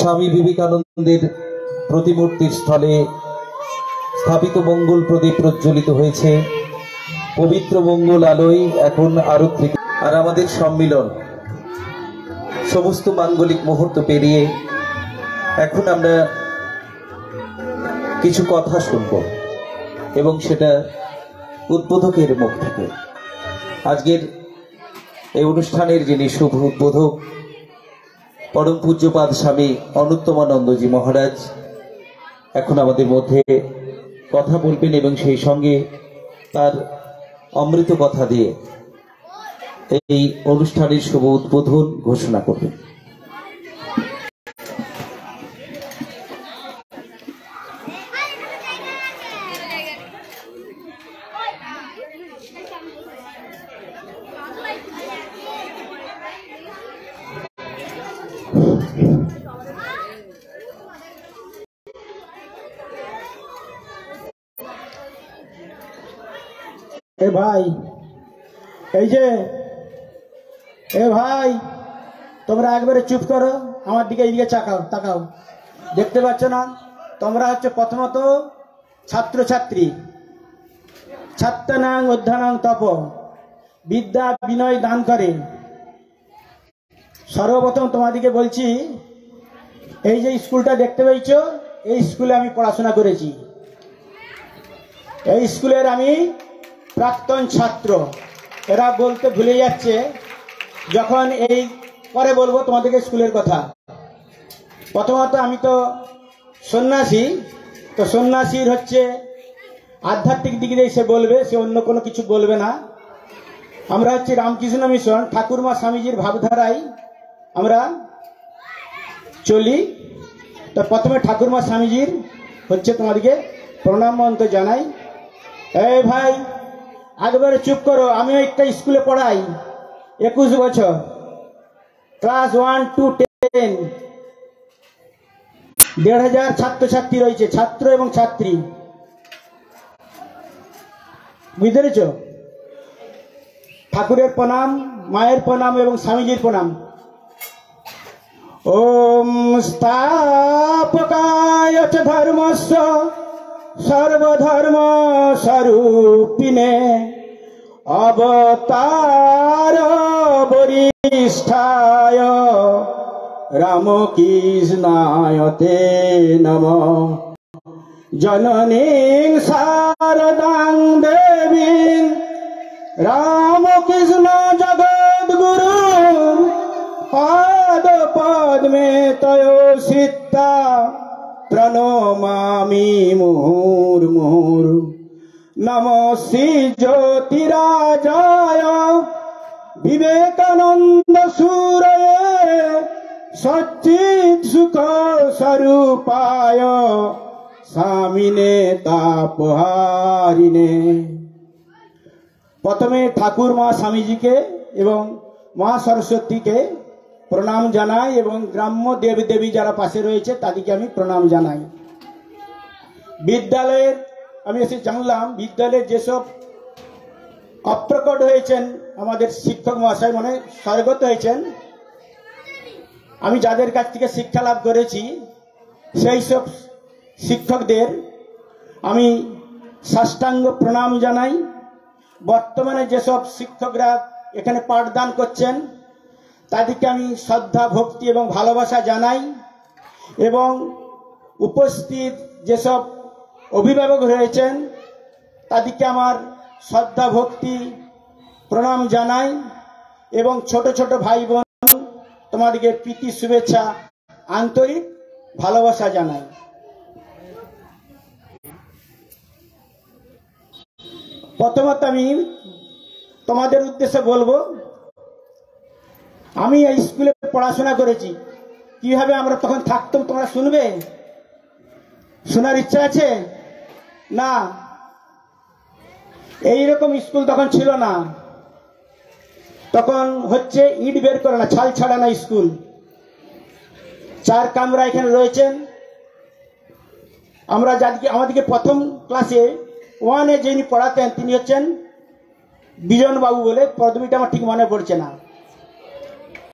স্বামী বিবেকানন্দের প্রতিমূর্তির স্থলে স্থাপিত মঙ্গল প্রদীপ প্রজ্বলিত হয়েছে। পবিত্র মঙ্গল আলোয় এখন আরতি আর আমাদের সম্মিলন সমস্ত মাঙ্গলিক মুহূর্ত পেরিয়ে এখন আমরা কিছু কথা শুনব এবং সেটা উদ্বোধকের মুখ থেকে। আজকের এই অনুষ্ঠানের যিনি শুভ উদ্বোধক পরম পূজ্যপাদ স্বামী অনুত্তমানন্দজি মহারাজ এখন আমাদের মধ্যে কথা বলবেন এবং সেই সঙ্গে তার অমৃত কথা দিয়ে এই অনুষ্ঠানের শুভ উদ্বোধন ঘোষণা করবেন। এ ভাই, এই যে এ ভাই, তোমরা একবারে চুপ করো, আমার দিকে এইদিকে তাকাও। দেখতে পাচ্ছ না? তোমরা হচ্ছে প্রথমত ছাত্রছাত্রী। ছাত্রানাং অধ্যয়নাং তপ, বিদ্যা বিনয় দান করে। সর্বপ্রথম তোমাদিকে বলছি, এই যে স্কুলটা দেখতে পেয়েছ, এই স্কুলে আমি পড়াশোনা করেছি। এই স্কুলের আমি প্রাক্তন ছাত্র। এরা বলতে ভুলে যাচ্ছে, যখন এই পরে বলবো তোমাদেরকে স্কুলের কথা। প্রথমত আমি তো সন্ন্যাসী, তো সন্ন্যাসীর হচ্ছে আধ্যাত্মিক দিক দিয়ে সে বলবে, সে অন্য কোনো কিছু বলবে না। আমরা হচ্ছে রামকৃষ্ণ মিশন ঠাকুরমা স্বামীজির ভাবধারায় আমরা চলি। তো প্রথমে ঠাকুরমা স্বামীজির হচ্ছে তোমাদেরকে প্রণাম মন্ত্র জানাই। এই ভাই, একবারে চুপ করো। আমিও একটা স্কুলে পড়াই 21 বছর, ক্লাস 1 to 10। 1,500 ছাত্রছাত্রী রয়েছে, ছাত্র এবং ছাত্রী। বুঝতে পেরেছ? ঠাকুরের প্রণাম, মায়ের প্রণাম এবং স্বামীজির প্রণাম। ওম স্থাপকায় চ ধর্মস্য সর্বধর্ম স্বরূপিণে অবতার বরিষ্ঠায় রামকৃষ্ণায় তে নমঃ। জননীং শারদাং দেবীং রামকৃষ্ণ জগদ্গুরু পাদ পদ্মে তয়োসিতা প্রণমামি মুহুর্মুহুঃ। নমঃ শ্রী জ্যোতিরাজায় বিবেকানন্দ সুরয়ে সচ্চিৎ সুখ স্বরূপায় স্বামিনে তাপহারিণে। প্রথমে ঠাকুর মা স্বামীজিকে এবং মা সরস্বতীকে প্রণাম জানাই এবং গ্রাম্য দেবী দেবী যারা পাশে রয়েছে তাদেরকে আমি প্রণাম জানাই। বিদ্যালয়ের আমি এসে জানলাম, বিদ্যালয়ে যেসব অপ্রকট হয়েছেন আমাদের শিক্ষক মহাশয়, মানে স্বর্গত হয়েছেন, আমি যাদের কাছ থেকে শিক্ষা লাভ করেছি সেই সব শিক্ষকদের আমি সাষ্টাঙ্গ প্রণাম জানাই। বর্তমানে যেসব শিক্ষকরা এখানে পাঠদান করছেন তাদেরকে আমি শ্রদ্ধা ভক্তি এবং ভালোবাসা জানাই এবং উপস্থিত যেসব অভিভাবক রয়েছেন তাদেরকে আমার শ্রদ্ধা ভক্তি প্রণাম জানাই এবং ছোট ছোট ভাই বোন তোমাদেরকে প্রীতি শুভেচ্ছা আন্তরিক ভালোবাসা জানাই। প্রথমত আমি তোমাদের উদ্দেশ্যে বলবো, আমি এই স্কুলে পড়াশোনা করেছি। কিভাবে আমরা তখন থাকতাম তোমরা শুনবে? শোনার ইচ্ছা আছে? না, এইরকম স্কুল তখন ছিল না। তখন হচ্ছে ইট বের করে না, ছাল ছাড়ানো স্কুল। 4 কামরা এখানে রয়েছেন। আমরা যাদেরকে আমাদেরকে প্রথম ক্লাসে 1-এ যিনি পড়াতেন তিনি হচ্ছেন বিজন বাবু বলে, পদবিটা আমার ঠিক মনে পড়ছে না।